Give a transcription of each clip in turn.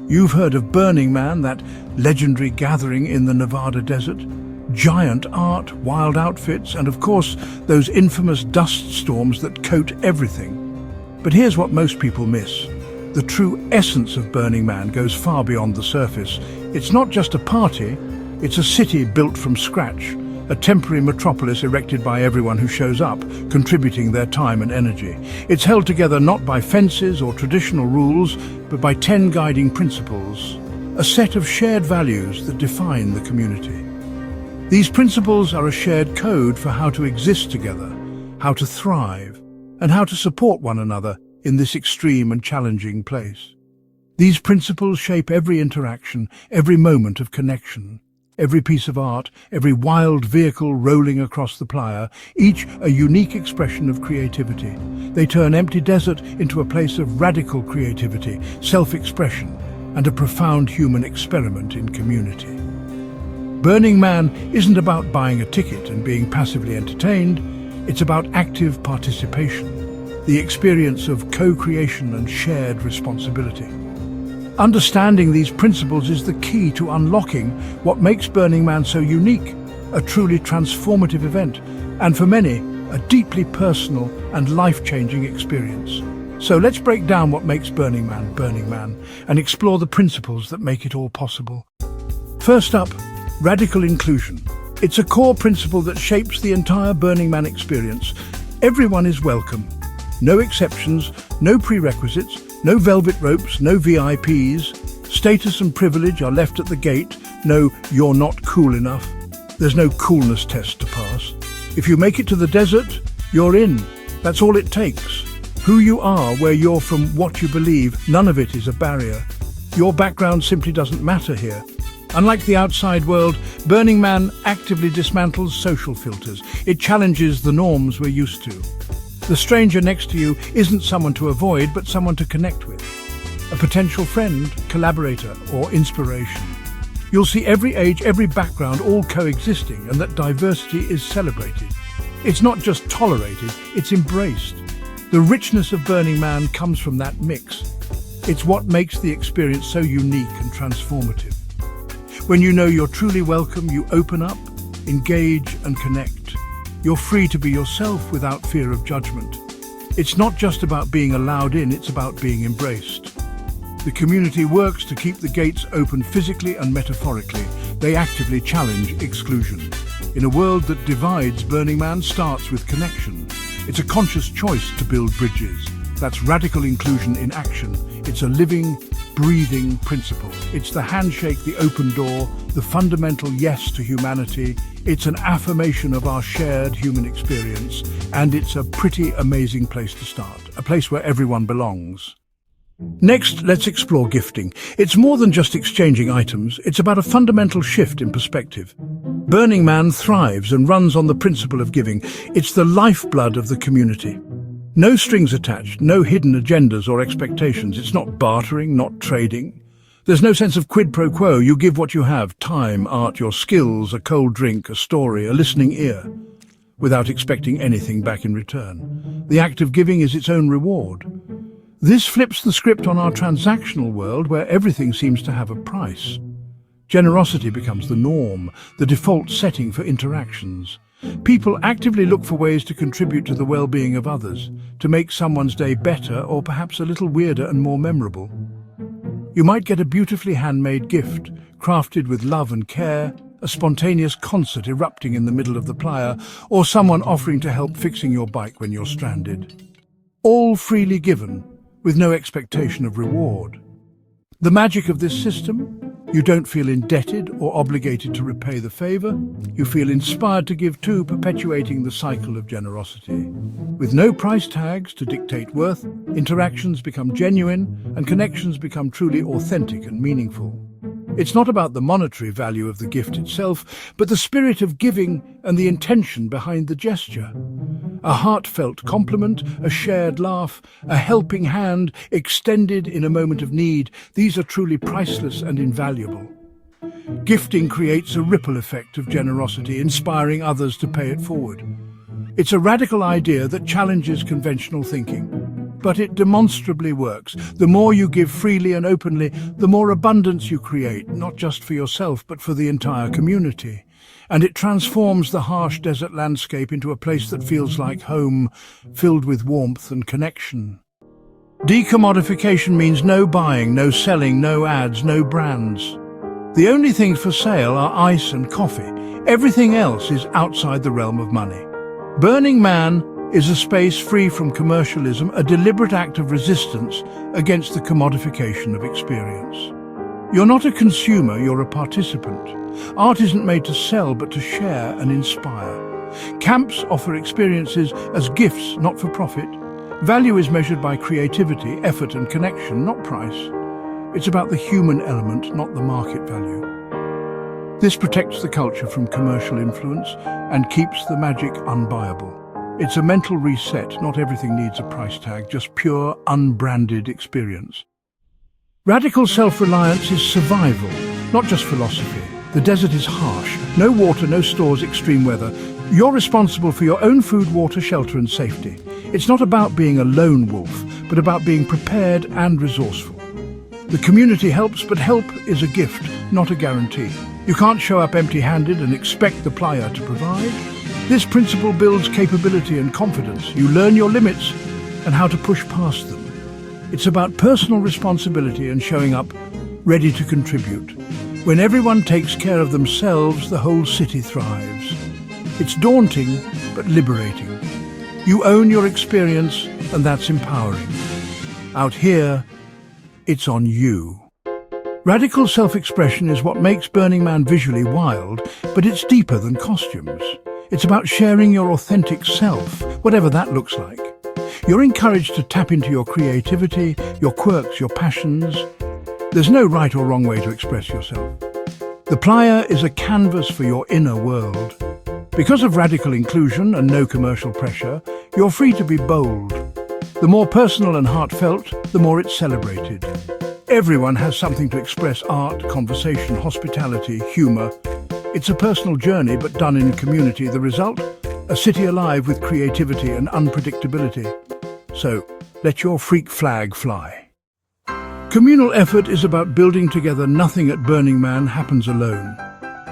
You've heard of Burning Man, that legendary gathering in the Nevada desert. Giant art, wild outfits, and of course, those infamous dust storms that coat everything. But here's what most people miss. The true essence of Burning Man goes far beyond the surface. It's not just a party, it's a city built from scratch, a temporary metropolis erected by everyone who shows up, contributing their time and energy. It's held together not by fences or traditional rules, but by 10 guiding principles, a set of shared values that define the community. These principles are a shared code for how to exist together, how to thrive, and how to support one another in this extreme and challenging place. These principles shape every interaction, every moment of connection, every piece of art, every wild vehicle rolling across the playa, each a unique expression of creativity. They turn empty desert into a place of radical creativity, self-expression, and a profound human experiment in community. Burning Man isn't about buying a ticket and being passively entertained, it's about active participation, the experience of co-creation and shared responsibility. Understanding these principles is the key to unlocking what makes Burning Man so unique, a truly transformative event, and for many, a deeply personal and life-changing experience. So let's break down what makes Burning Man, and explore the principles that make it all possible. First up, radical inclusion. It's a core principle that shapes the entire Burning Man experience. Everyone is welcome. No exceptions, no prerequisites, no velvet ropes, no VIPs. Status and privilege are left at the gate. No, you're not cool enough. There's no coolness test to pass. If you make it to the desert, you're in. That's all it takes. Who you are, where you're from, what you believe, none of it is a barrier. Your background simply doesn't matter here. Unlike the outside world, Burning Man actively dismantles social filters. It challenges the norms we're used to. The stranger next to you isn't someone to avoid, but someone to connect with. A potential friend, collaborator, or inspiration. You'll see every age, every background, all coexisting, and that diversity is celebrated. It's not just tolerated, it's embraced. The richness of Burning Man comes from that mix. It's what makes the experience so unique and transformative. When you know you're truly welcome, you open up, engage, and connect. You're free to be yourself without fear of judgment. It's not just about being allowed in, it's about being embraced. The community works to keep the gates open physically and metaphorically. They actively challenge exclusion. In a world that divides, Burning Man starts with connection. It's a conscious choice to build bridges. That's radical inclusion in action. It's a living, breathing principle. It's the handshake, the open door, the fundamental yes to humanity. It's an affirmation of our shared human experience, and it's a pretty amazing place to start, a place where everyone belongs. Next, let's explore gifting. It's more than just exchanging items, it's about a fundamental shift in perspective. Burning Man thrives and runs on the principle of giving. It's the lifeblood of the community. No strings attached, no hidden agendas or expectations. It's not bartering, not trading. There's no sense of quid pro quo. You give what you have: time, art, your skills, a cold drink, a story, a listening ear, without expecting anything back in return. The act of giving is its own reward. This flips the script on our transactional world, where everything seems to have a price. Generosity becomes the norm, the default setting for interactions. People actively look for ways to contribute to the well-being of others, to make someone's day better or perhaps a little weirder and more memorable. You might get a beautifully handmade gift, crafted with love and care, a spontaneous concert erupting in the middle of the playa, or someone offering to help fixing your bike when you're stranded. All freely given, with no expectation of reward. The magic of this system: you don't feel indebted or obligated to repay the favor. You feel inspired to give too, perpetuating the cycle of generosity. With no price tags to dictate worth, interactions become genuine and connections become truly authentic and meaningful. It's not about the monetary value of the gift itself, but the spirit of giving and the intention behind the gesture. A heartfelt compliment, a shared laugh, a helping hand extended in a moment of need. These are truly priceless and invaluable. Gifting creates a ripple effect of generosity, inspiring others to pay it forward. It's a radical idea that challenges conventional thinking. but it demonstrably works. The more you give freely and openly, the more abundance you create, not just for yourself, but for the entire community. And it transforms the harsh desert landscape into a place that feels like home, filled with warmth and connection. Decommodification means no buying, no selling, no ads, no brands. The only things for sale are ice and coffee. Everything else is outside the realm of money. Burning Man is a space free from commercialism, a deliberate act of resistance against the commodification of experience. You're not a consumer, you're a participant. Art isn't made to sell, but to share and inspire. Camps offer experiences as gifts, not for profit. Value is measured by creativity, effort and connection, not price. It's about the human element, not the market value. This protects the culture from commercial influence and keeps the magic unbuyable. It's a mental reset. Not everything needs a price tag, just pure, unbranded experience. Radical self-reliance is survival, not just philosophy. The desert is harsh. No water, no stores, extreme weather. You're responsible for your own food, water, shelter and safety. It's not about being a lone wolf, but about being prepared and resourceful. The community helps, but help is a gift, not a guarantee. You can't show up empty-handed and expect the playa to provide. This principle builds capability and confidence. You learn your limits and how to push past them. It's about personal responsibility and showing up ready to contribute. When everyone takes care of themselves, the whole city thrives. It's daunting, but liberating. You own your experience, and that's empowering. Out here, it's on you. Radical self-expression is what makes Burning Man visually wild, but it's deeper than costumes. It's about sharing your authentic self, whatever that looks like. You're encouraged to tap into your creativity, your quirks, your passions. There's no right or wrong way to express yourself. The playa is a canvas for your inner world. Because of radical inclusion and no commercial pressure, you're free to be bold. The more personal and heartfelt, the more it's celebrated. Everyone has something to express: art, conversation, hospitality, humour. It's a personal journey, but done in community. The result? A city alive with creativity and unpredictability. So, let your freak flag fly. Communal effort is about building together. Nothing at Burning Man happens alone.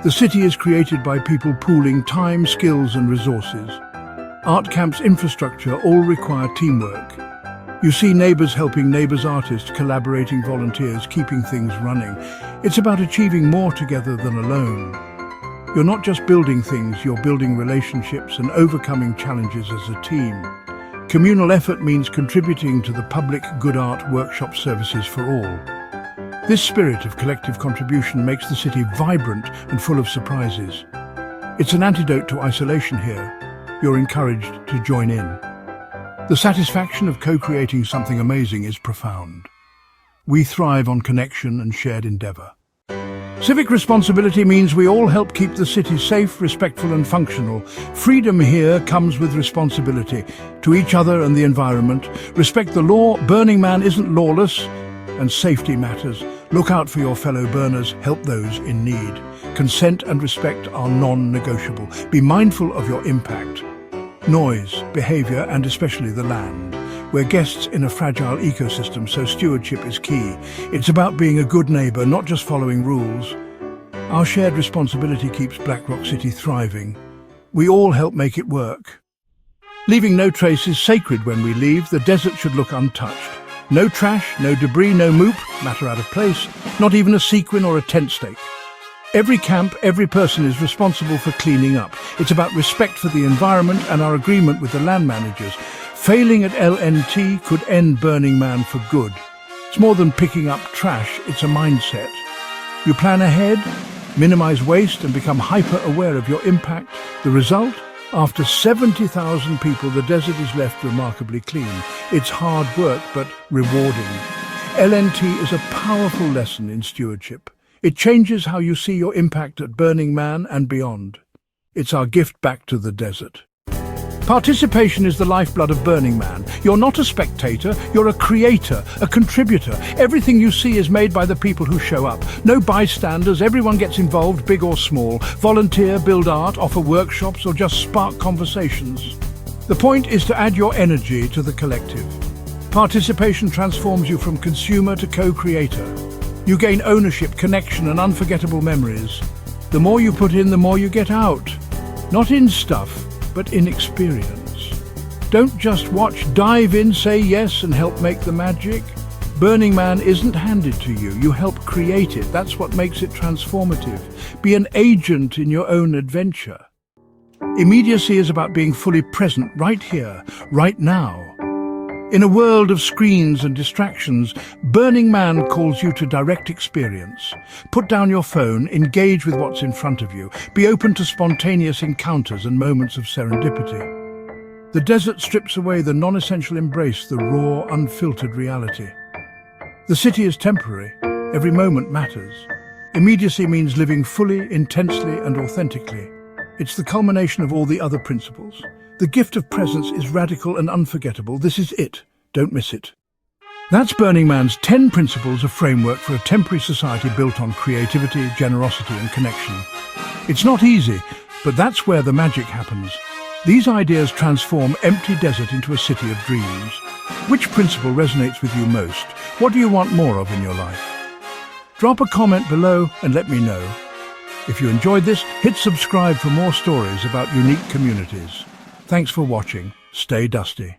The city is created by people pooling time, skills and resources. Art camps, infrastructure all require teamwork. You see neighbours helping neighbours, artists collaborating, volunteers keeping things running. It's about achieving more together than alone. You're not just building things, you're building relationships and overcoming challenges as a team. Communal effort means contributing to the public good art workshop services for all. This spirit of collective contribution makes the city vibrant and full of surprises. It's an antidote to isolation here. You're encouraged to join in. The satisfaction of co-creating something amazing is profound. We thrive on connection and shared endeavour. Civic responsibility means we all help keep the city safe, respectful and functional. Freedom here comes with responsibility to each other and the environment. Respect the law. Burning Man isn't lawless, and safety matters. Look out for your fellow burners. Help those in need. Consent and respect are non-negotiable. Be mindful of your impact. Noise, behaviour and especially the land. We're guests in a fragile ecosystem, so stewardship is key. It's about being a good neighbour, not just following rules. Our shared responsibility keeps Black Rock City thriving. We all help make it work. Leaving no trace is sacred when we leave. The desert should look untouched. No trash, no debris, no moop, matter out of place, not even a sequin or a tent stake. Every camp, every person is responsible for cleaning up. It's about respect for the environment and our agreement with the land managers. Failing at LNT could end Burning Man for good. It's more than picking up trash, it's a mindset. You plan ahead, minimize waste and become hyper-aware of your impact. The result? After 70,000 people, the desert is left remarkably clean. It's hard work, but rewarding. LNT is a powerful lesson in stewardship. It changes how you see your impact at Burning Man and beyond. It's our gift back to the desert. Participation is the lifeblood of Burning Man. You're not a spectator, you're a creator, a contributor. Everything you see is made by the people who show up. No bystanders, everyone gets involved, big or small. Volunteer, build art, offer workshops, or just spark conversations. The point is to add your energy to the collective. Participation transforms you from consumer to co-creator. You gain ownership, connection, and unforgettable memories. The more you put in, the more you get out. Not in stuff, but in experience. Don't just watch, dive in, say yes, and help make the magic. Burning Man isn't handed to you, you help create it. That's what makes it transformative. Be an agent in your own adventure. Immediacy is about being fully present right here, right now. In a world of screens and distractions, Burning Man calls you to direct experience. Put down your phone, engage with what's in front of you. Be open to spontaneous encounters and moments of serendipity. The desert strips away the non-essential, embrace the raw, unfiltered reality. The city is temporary. Every moment matters. Immediacy means living fully, intensely, and authentically. It's the culmination of all the other principles. The gift of presence is radical and unforgettable. This is it. Don't miss it. That's Burning Man's 10 principles, a framework for a temporary society built on creativity, generosity, and connection. It's not easy, but that's where the magic happens. These ideas transform empty desert into a city of dreams. Which principle resonates with you most? What do you want more of in your life? Drop a comment below and let me know. If you enjoyed this, hit subscribe for more stories about unique communities. Thanks for watching. Stay dusty.